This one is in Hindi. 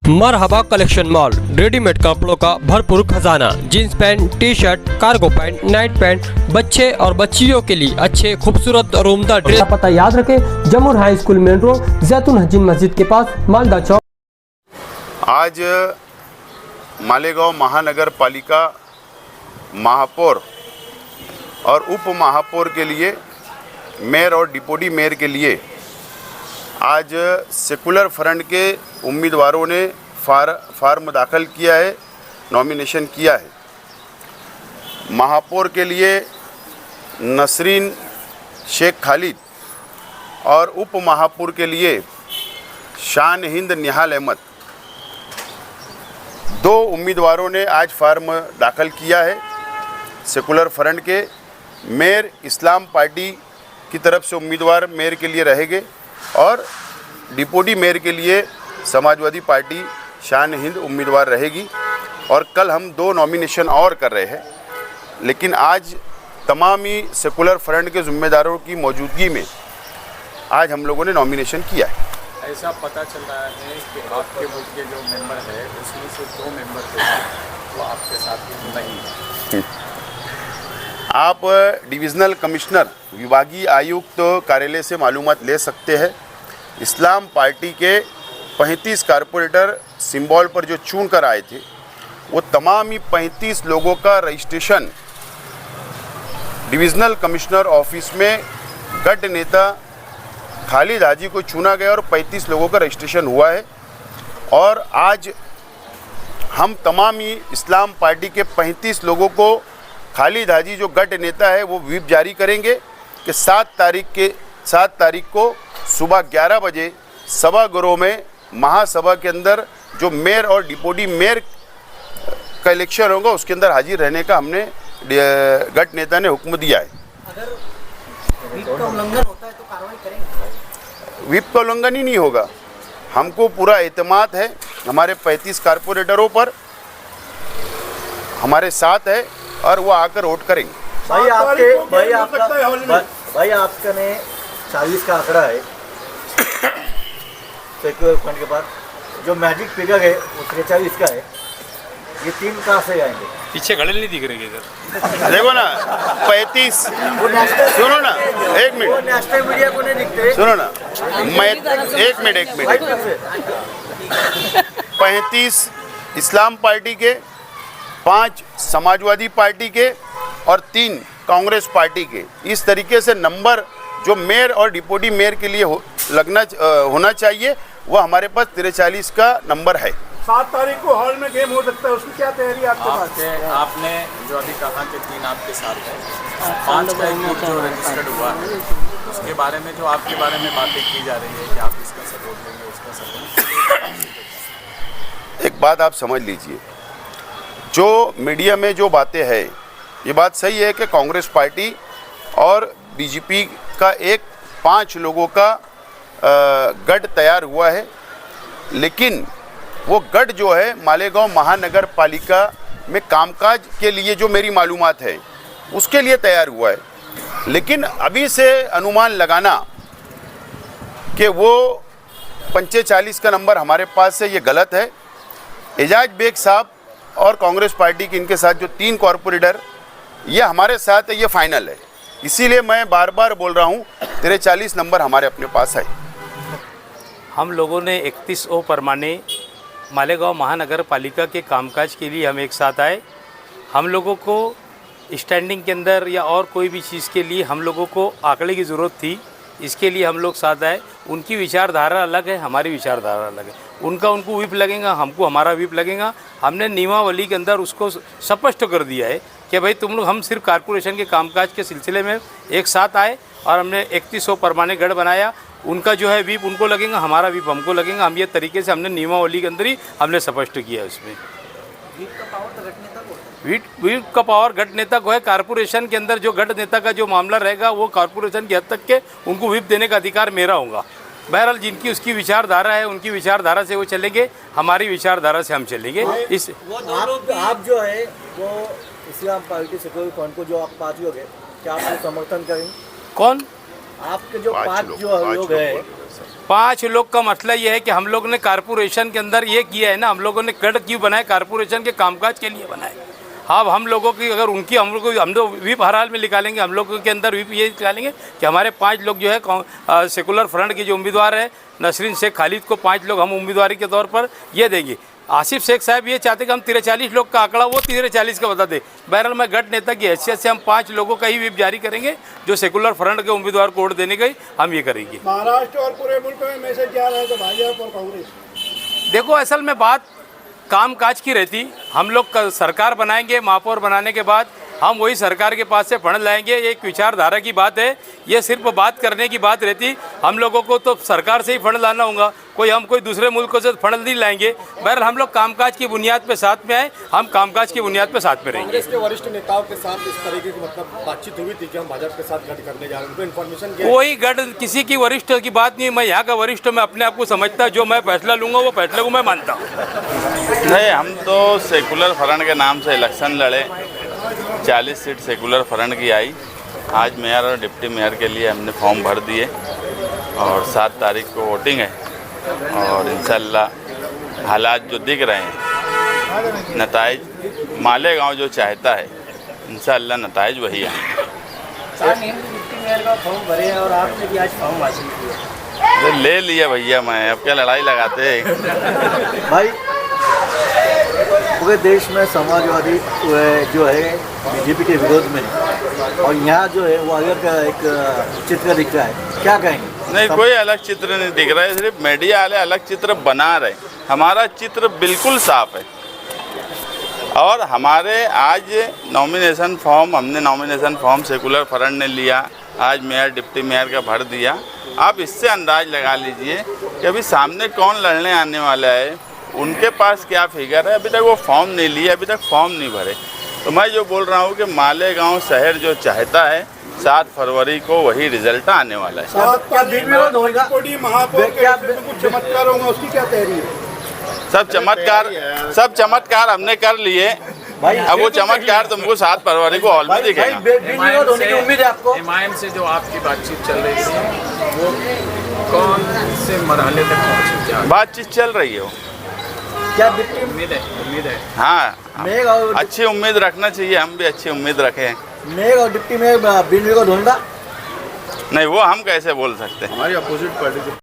मरहबा कलेक्शन मॉल, रेडीमेड कपड़ों का भरपूर खजाना, jeans pant, T shirt, cargo pant, night pant, बच्चे और बच्चियों के लिए अच्छे खूबसूरत और उम्दा ड्रेस। पता याद रखें, जमुर हाई स्कूल मेन रोड, जैतून हजीन मस्जिद के पास, मालदा चौक। आज मालेगांव महानगर पालिका महापौर और उप महापौर के लिए, मेयर और डिप्टी मेयर के लिए आज सेकुलर फ्रंट के उम्मीदवारों ने फार्म दाखिल किया है, नॉमिनेशन किया है। महापौर के लिए नसरीन शेख खालिद और उप महापौर के लिए शान हिंद निहाल अहमद, दो उम्मीदवारों ने आज फार्म दाखिल किया है। सेकुलर फ्रंट के मेयर इस्लाम पार्टी की तरफ से उम्मीदवार मेयर के लिए रहेंगे और डिप्टी मेयर के लिए समाजवादी पार्टी शान हिंद उम्मीदवार रहेगी। और कल हम दो नॉमिनेशन और कर रहे हैं, लेकिन आज तमाम ही सेकुलर फ्रंट के जिम्मेदारों की मौजूदगी में आज हम लोगों ने नॉमिनेशन किया है। ऐसा पता चल रहा है कि आपके वोट के जो मेंबर है उसमें से दो मेंबर थे वो आपके साथ नहीं है। आप डिविज़नल कमिश्नर विभागीय आयुक्त कार्यालय से मालूमात ले सकते हैं। इस्लाम पार्टी के 35 कारपोरेटर सिंबल पर जो चुन कर आए थे, वो तमाम ही 35 लोगों का रजिस्ट्रेशन डिविज़नल कमिश्नर ऑफिस में गट नेता खालिद हाजी को चुना गया और 35 लोगों का रजिस्ट्रेशन हुआ है। और आज हम तमाम ही इस्लाम पार्टी के 35 लोगों को खालिद हाजी जो गट नेता है वो व्हिप जारी करेंगे कि 7 तारीख को सुबह 11 बजे सभागृह में महासभा के अंदर जो मेयर और डिप्टी मेयर का इलेक्शन होगा उसके अंदर हाजिर रहने का हमने गट नेता ने हुक्म दिया है। अगर व्हिप का उल्लंघन होता है तो कार्रवाई करेंगे? व्हिप का उल्लंघन ही नहीं होगा। हमको पूरा एतमाद है हमारे 35 कारपोरेटरों पर, हमारे साथ है और वो आकर वोट करेंगे। भाई आपका ने 40 का आंकड़ा है सेक्युलर फंड के पास, जो मैजिक फिगर है वो 43 का है, ये 3 कहाँ से आएंगे? पीछे घड़े नहीं दिख रहे इधर देखो ना 35, सुनो ना एक मिनट, नेशनल मीडिया को नहीं दिखते। सुनो ना, मैं एक मिनट 35 इस्लाम पार्टी के, 5 समाजवादी पार्टी के और 3 कांग्रेस पार्टी के, इस तरीके से नंबर जो मेयर और डिप्टी मेयर के लिए होना चाहिए वो हमारे पास 43 का नंबर है। 7 तारीख को हॉल में गेम हो सकता है, उसकी क्या तैयारी आपके पास? आपने जो अभी कहा कि 3 आपके साथ है, 5 का एक ग्रुप जो रजिस्टर्ड हुआ है उसके बारे में जो आपके बारे में बातें की जा रही है कि आप इसका सपोर्ट देंगे उसका सपोर्ट। एक बात आप समझ लीजिए, जो मीडिया में जो बातें हैं ये बात सही है कि कांग्रेस पार्टी और बीजेपी का 5 लोगों का गठ तैयार हुआ है, लेकिन वो गठ जो है मालेगांव महानगर पालिका में कामकाज के लिए जो मेरी मालूमात है उसके लिए तैयार हुआ है। लेकिन अभी से अनुमान लगाना कि वो 45 का नंबर हमारे पास है ये गलत है। एजाज बेग साहब और कांग्रेस पार्टी के इनके साथ जो 3 कॉरपोरेटर ये हमारे साथ है, ये फाइनल है। इसीलिए मैं बार बार बोल रहा हूँ 43 नंबर हमारे अपने पास है। हम लोगों ने 31 ओ परमाने मालेगांव महानगर पालिका के कामकाज के लिए हम एक साथ आए। हम लोगों को स्टैंडिंग के अंदर या और कोई भी चीज़ के लिए हम लोगों को आंकड़े की ज़रूरत थी, इसके लिए हम लोग साथ आए। उनकी विचारधारा अलग है, हमारी विचारधारा अलग है। उनको व्हिप लगेगा, हमको हमारा व्हिप लगेगा। हमने नियमावली के अंदर उसको स्पष्ट कर दिया है कि भाई तुम लोग, हम सिर्फ कारपोरेशन के कामकाज के सिलसिले में एक साथ आए और हमने 31 परमाने गढ़ बनाया। उनका जो है व्हिप उनको लगेगा, हमारा व्हिप हमको लगेगा। हम ये तरीके से हमने नियमावली के अंदर ही हमने स्पष्ट किया है। उसमें व्हिप का पावर गढ़ नेता को है। कारपोरेशन के अंदर जो गढ़ नेता का जो मामला रहेगा वो कारपोरेशन की हद तक के उनको व्हिप देने का अधिकार मेरा होगा। बहरहाल जिनकी उसकी विचारधारा है उनकी विचारधारा से वो चलेंगे, हमारी विचारधारा से हम चलेंगे। इस आप जो है वो इस्लाम पार्टी सेक्युलर फ्रंट को जो आप 5 लोग हैं, क्या आप समर्थन करेंगे? कौन? आपके जो 5 जो लोग हैं सर? 5 लोग का मसला ये है कि हम लोग ने कारपोरेशन के अंदर ये किया है ना, हम लोगों ने गढ़ क्यों बनाए, कारपोरेशन के कामकाज के लिए बनाए। अब हम लोगों की अगर उनकी हम लोग व्हिप हर हाल में निकालेंगे, हम लोगों के अंदर व्हिप ये निकालेंगे कि हमारे 5 लोग जो है सेकुलर फ्रंट के जो उम्मीदवार है नसरीन शेख खालिद को 5 लोग हम उम्मीदवारी के तौर पर ये देंगे। आसिफ शेख साहब ये चाहते कि हम 43 लोग का आंकड़ा वो 43 का बता दे। बहरहाल मैं गढ़ नेता की हैसियत से हम 5 लोगों का ही व्हिप जारी करेंगे जो सेकुलर फ्रंट के उम्मीदवार को वोट देने का ही हम ये करेंगे। महाराष्ट्र और पूरे मुल्क में मैसेज जा रहा है तो भाजपा और कांग्रेस। देखो असल में बात काम काज की रहती, हम लोग सरकार बनाएंगे, महापौर बनाने के बाद हम वही सरकार के पास से फंड लाएंगे, एक विचारधारा की बात है, ये सिर्फ बात करने की बात रहती। हम लोगों को तो सरकार से ही फंड लाना होगा, हम कोई दूसरे मुल्कों से फंड नहीं लाएंगे। बहरहाल हम लोग कामकाज की बुनियाद पे साथ में आए, हम कामकाज की बुनियाद पे साथ में रहेंगे। कांग्रेस के वरिष्ठ नेताओं के साथ इस तरीके की मतलब बातचीत हुई थी कि हम भाजपा के साथ गठ करने जा रहे हैं, उनको इन्फॉर्मेशन कोई गठ किसी की वरिष्ठ की बात नहीं, मैं यहाँ का वरिष्ठ मैं अपने आप को समझता, जो मैं फैसला लूँगा वो फैसले को मैं मानता हूँ। नहीं, हम तो सेकुलर फ्रंट के नाम से इलेक्शन लड़े, 40 सीट सेकुलर फ्रंट की आई। आज मेयर और डिप्टी मेयर के लिए हमने फॉर्म भर दिए और 7 तारीख को वोटिंग है और इंशाल्लाह हालात जो दिख रहे हैं, नताइज मालेगांव जो चाहता है इंशाल्लाह नताइज वही है। डिप्टी मेयर का फॉर्म भरे और आपने भी आज फॉर्म हासिल किया? तो ले लिया भैया, मैं अब क्या लड़ाई लगाते हैं भाई पूरे देश में समाजवादी जो है बीजेपी के विरोध में और यहाँ जो है वो अलग का एक चित्र दिख रहा है, क्या कहेंगे? नहीं, कोई अलग चित्र नहीं दिख रहा है, सिर्फ मीडिया वाले अलग चित्र बना रहे। हमारा चित्र बिल्कुल साफ है और हमारे आज नॉमिनेशन फॉर्म, हमने नॉमिनेशन फॉर्म सेकुलर फ्रंट ने लिया, आज मेयर डिप्टी मेयर का भर दिया। आप इससे अंदाज लगा लीजिए कि अभी सामने कौन लड़ने आने वाला है, उनके पास क्या फिगर है। अभी तक वो फॉर्म नहीं लिए, अभी तक फॉर्म नहीं भरे। तो मैं जो बोल रहा हूँ कि मालेगांव शहर जो चाहता है 7 फरवरी को वही रिजल्ट आने वाला है। महापौर के कुछ चमत्कार होगा, उसकी क्या तैयारी है? सब चमत्कार हमने कर लिए, अब वो चमत्कार तुमको 7 फरवरी को हॉल में दिखेगा। उम्मीद है आपको? एमआईएम से जो आपकी बातचीत चल रही थी वो कौन से मरहले तक पहुँची? बातचीत चल रही है वो, क्या उम्मीद है? हाँ, अच्छी उम्मीद रखना चाहिए, हम भी अच्छी उम्मीद रखें। मेयर और डिप्टी मेयर बिन को ढूंढा? नहीं, वो हम कैसे बोल सकते हैं। हमारी अपोजिट पार्टी